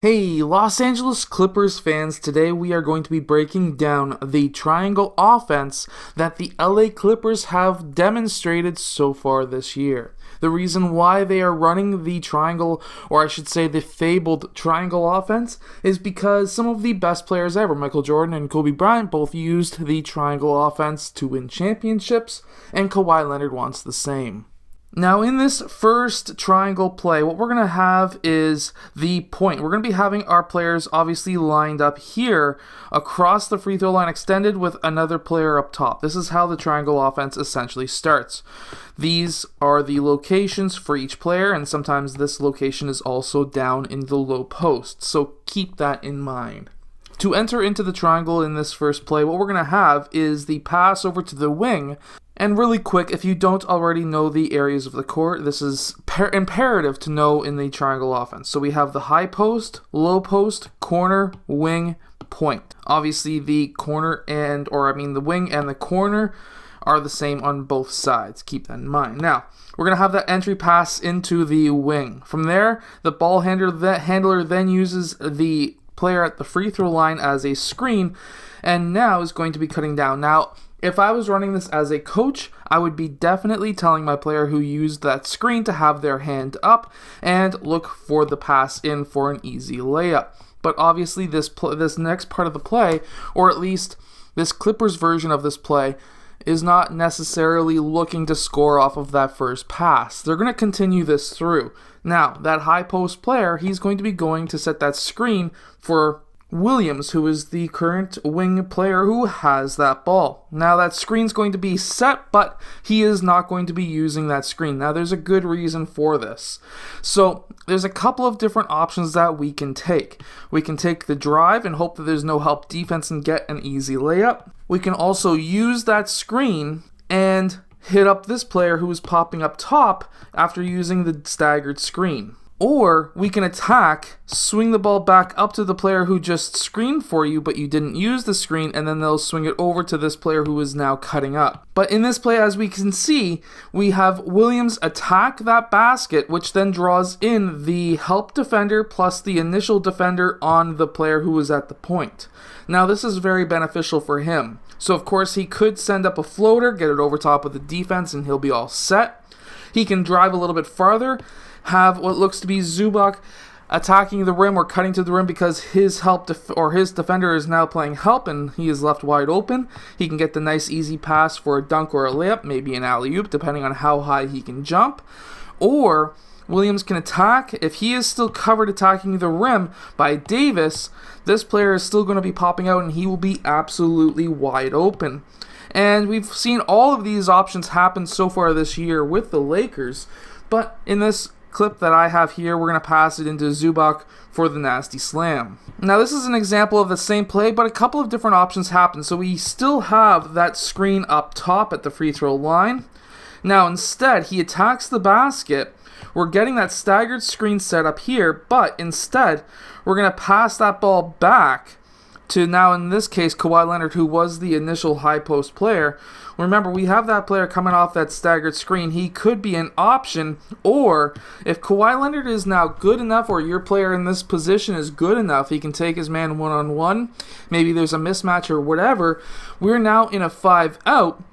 Hey, Los Angeles Clippers fans, today we are going to be breaking down the triangle offense that the LA Clippers have demonstrated so far this year. The reason why they are running the triangle, or I should say the fabled triangle offense, is because some of the best players ever, Michael Jordan and Kobe Bryant, both used the triangle offense to win championships, and Kawhi Leonard wants the same. Now, in this first triangle play, what we're going to have is the point. We're going to be having our players obviously lined up here across the free throw line, extended with another player up top. This is how the triangle offense essentially starts. These are the locations for each player, and sometimes this location is also down in the low post, so keep that in mind. To enter into the triangle in this first play, what we're going to have is the pass over to the wing. And really quick, if you don't already know the areas of the court, this is imperative to know in the triangle offense. So we have the high post, low post, corner, wing, point. Obviously the the wing and the corner are the same on both sides. Keep that in mind. Now, we're going to have that entry pass into the wing. From there, the ball handler then uses the player at the free throw line as a screen, and now is going to be cutting down. Now, if I was running this as a coach, I would be definitely telling my player who used that screen to have their hand up and look for the pass in for an easy layup. But obviously this next part of the play, or at least this Clippers version of this play, is not necessarily looking to score off of that first pass. They're going to continue this through. Now, that high post player, he's going to be going to set that screen for Williams, who is the current wing player who has that ball. Now that screen's going to be set, but he is not going to be using that screen. Now there's a good reason for this. So there's a couple of different options that we can take. We can take the drive and hope that there's no help defense and get an easy layup. We can also use that screen and hit up this player who is popping up top after using the staggered screen. Or we can attack, swing the ball back up to the player who just screened for you, but you didn't use the screen, and then they'll swing it over to this player who is now cutting up. But in this play, as we can see, we have Williams attack that basket, which then draws in the help defender plus the initial defender on the player who was at the point. Now, this is very beneficial for him. So, of course, he could send up a floater, get it over top of the defense, and he'll be all set. He can drive a little bit farther, have what looks to be Zubac attacking the rim or cutting to the rim because his his defender is now playing help and he is left wide open. He can get the nice easy pass for a dunk or a layup, maybe an alley-oop, depending on how high he can jump. Or Williams can attack. If he is still covered attacking the rim by Davis, this player is still going to be popping out and he will be absolutely wide open. And we've seen all of these options happen so far this year with the Lakers, but in this clip that I have here, we're going to pass it into Zubac for the nasty slam. Now, this is an example of the same play, but a couple of different options happen. So we still have that screen up top at the free throw line. Now, instead, he attacks the basket. We're getting that staggered screen set up here, but instead, we're going to pass that ball back to now, in this case, Kawhi Leonard, who was the initial high post player. Remember, we have that player coming off that staggered screen. He could be an option, or if Kawhi Leonard is now good enough, or your player in this position is good enough, he can take his man one-on-one. Maybe there's a mismatch or whatever. We're now in a 5-out,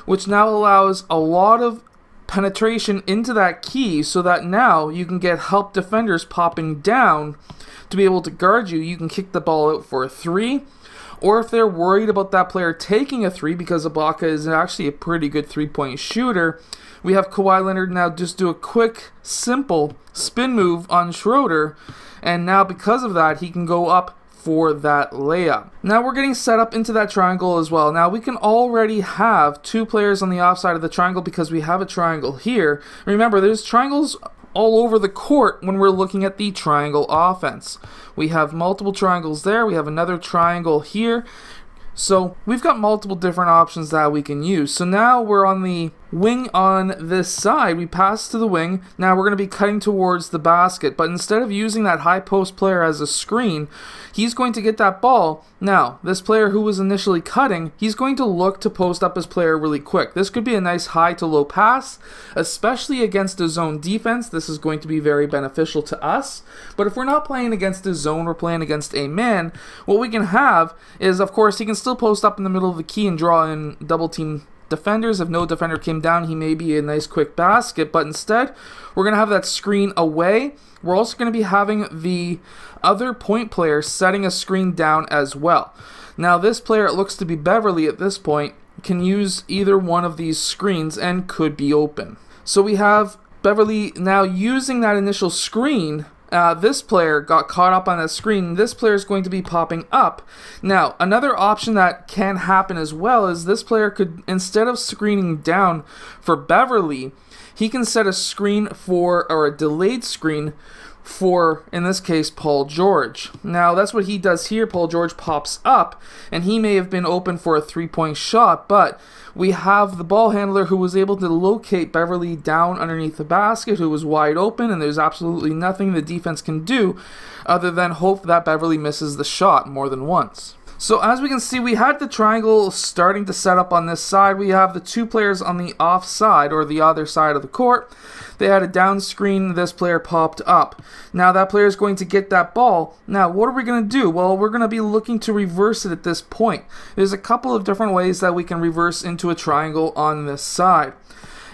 which now allows a lot of penetration into that key so that now you can get help defenders popping down to be able to guard you. You can kick the ball out for a 3, or if they're worried about that player taking a 3 because Ibaka is actually a pretty good 3-point shooter, we have Kawhi Leonard now just do a quick, simple spin move on Schroeder, and now because of that, he can go up for that layup. Now we're getting set up into that triangle as well. Now we can already have 2 players on the offside of the triangle because we have a triangle here. Remember, there's triangles all over the court when we're looking at the triangle offense. We have multiple triangles there. We have another triangle here. So we've got multiple different options that we can use. So now we're on the wing on this side. We pass to the wing. Now we're going to be cutting towards the basket, but instead of using that high post player as a screen, he's going to get that ball. Now, this player who was initially cutting, he's going to look to post up his player really quick. This could be a nice high to low pass, especially against a zone defense. This is going to be very beneficial to us. But if we're not playing against a zone, we're playing against a man, what we can have is, of course, he can still post up in the middle of the key and draw in double team defenders. If no defender came down, he may be a nice quick basket, but instead we're going to have that screen away. We're also going to be having the other point player setting a screen down as well. Now this player, it looks to be Beverly at this point, can use either one of these screens and could be open. So we have Beverly now using that initial screen. This player got caught up on that screen. This player is going to be popping up. Now, another option that can happen as well is this player could, instead of screening down for Beverly, he can set a screen for, or a delayed screen for, in this case, Paul George. Now, that's what he does here. Paul George pops up, and he may have been open for a three-point shot, but we have the ball handler who was able to locate Beverly down underneath the basket, who was wide open, and there's absolutely nothing the defense can do other than hope that Beverly misses the shot more than once. So as we can see, we had the triangle starting to set up on this side. We have the two players on the off side, or the other side of the court. They had a down screen. This player popped up. Now that player is going to get that ball. Now what are we going to do? Well, we're going to be looking to reverse it at this point. There's a couple of different ways that we can reverse into a triangle on this side.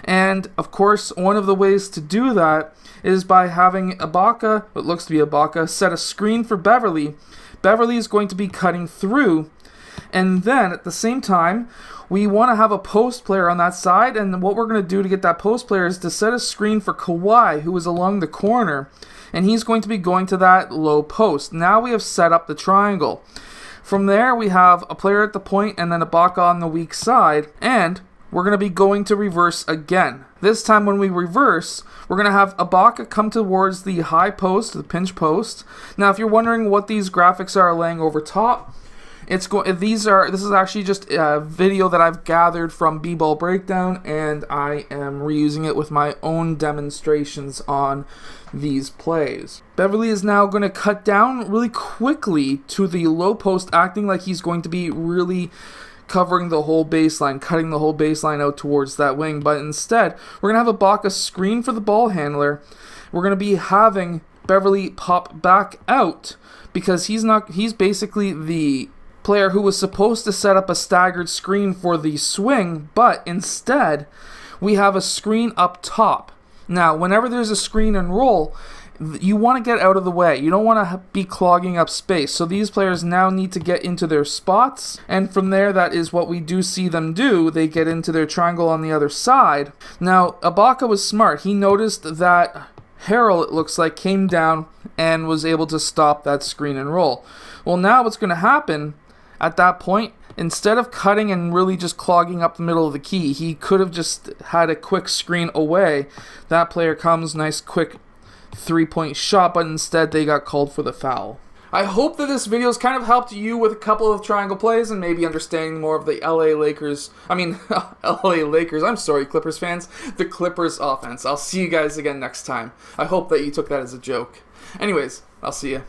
And of course, one of the ways to do that is by having Ibaka, what looks to be Ibaka, set a screen for Beverly. Beverly is going to be cutting through, and then at the same time we want to have a post player on that side, and what we're going to do to get that post player is to set a screen for Kawhi, who is along the corner, and he's going to be going to that low post. Now we have set up the triangle. From there we have a player at the point and then Ibaka on the weak side, and we're going to be going to reverse again. This time when we reverse, we're going to have Ibaka come towards the high post, the pinch post. Now if you're wondering what these graphics are laying over top, this is actually just a video that I've gathered from B-Ball Breakdown, and I am reusing it with my own demonstrations on these plays. Beverly is now going to cut down really quickly to the low post, acting like he's going to be really covering the whole baseline, cutting the whole baseline out towards that wing, but instead we're going to have Ibaka screen for the ball handler. We're going to be having Beverly pop back out because he's basically the player who was supposed to set up a staggered screen for the swing, but instead we have a screen up top. Now, whenever there's a screen and roll, you want to get out of the way. You don't want to be clogging up space. So these players now need to get into their spots, and from there, that is what we do see them do. They get into their triangle on the other side. Now, Ibaka was smart. He noticed that Harrell, it looks like, came down and was able to stop that screen and roll. Well, now what's going to happen at that point, instead of cutting and really just clogging up the middle of the key, he could have just had a quick screen away. That player comes, nice quick three-point shot, but instead they got called for the foul. I hope that this video has kind of helped you with a couple of triangle plays and maybe understanding more of the LA Lakers, I'm sorry, Clippers fans, the Clippers offense. I'll see you guys again next time. I hope that you took that as a joke. Anyways, I'll see you.